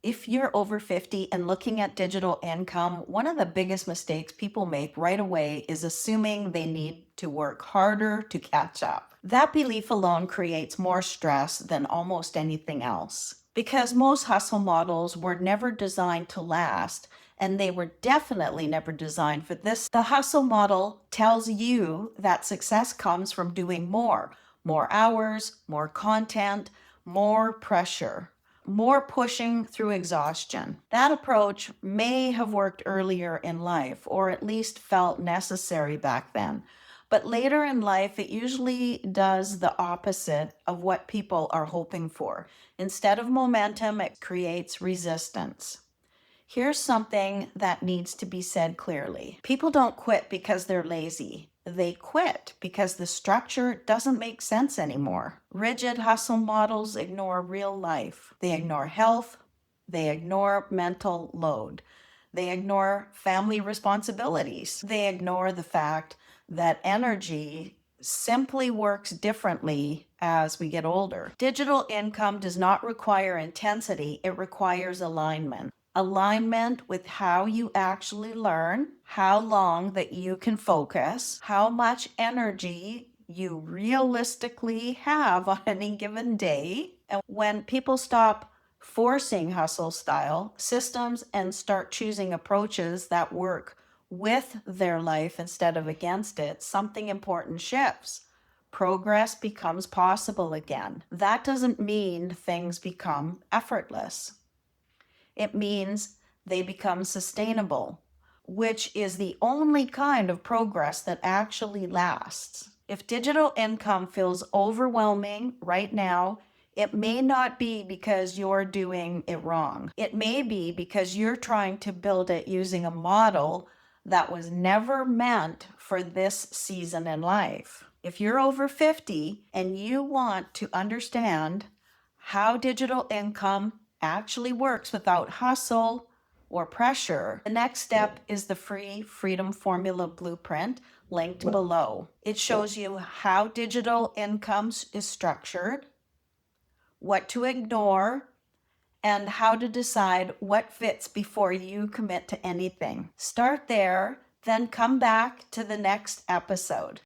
If you're over 50 and looking at digital income, one of the biggest mistakes people make right away is assuming they need to work harder to catch up. That belief alone creates more stress than almost anything else. Because most hustle models were never designed to last, and they were definitely never designed for this. The hustle model tells you that success comes from doing more hours, more content, more pressure, more pushing through exhaustion. That approach may have worked earlier in life, or at least felt necessary back then. But later in life, it usually does the opposite of what people are hoping for. Instead of momentum, it creates resistance. Here's something that needs to be said clearly. People don't quit because they're lazy. They quit because the structure doesn't make sense anymore. Rigid hustle models ignore real life. They ignore health. They ignore mental load. They ignore family responsibilities. They ignore the fact that energy simply works differently as we get older. Digital income does not require intensity, it requires alignment. Alignment with how you actually learn, how long that you can focus, how much energy you realistically have on any given day. And when people stop forcing hustle style systems and start choosing approaches that work with their life instead of against it, something important shifts. Progress becomes possible again. That doesn't mean things become effortless. It means they become sustainable, which is the only kind of progress that actually lasts. If digital income feels overwhelming right now, it may not be because you're doing it wrong. It may be because you're trying to build it using a model that was never meant for this season in life. If you're over 50 and you want to understand how digital income actually works without hustle or pressure, the next step is the free Freedom Formula Blueprint linked below. It shows you how digital income is structured, what to ignore, and how to decide what fits before you commit to anything. Start there, then come back to the next episode.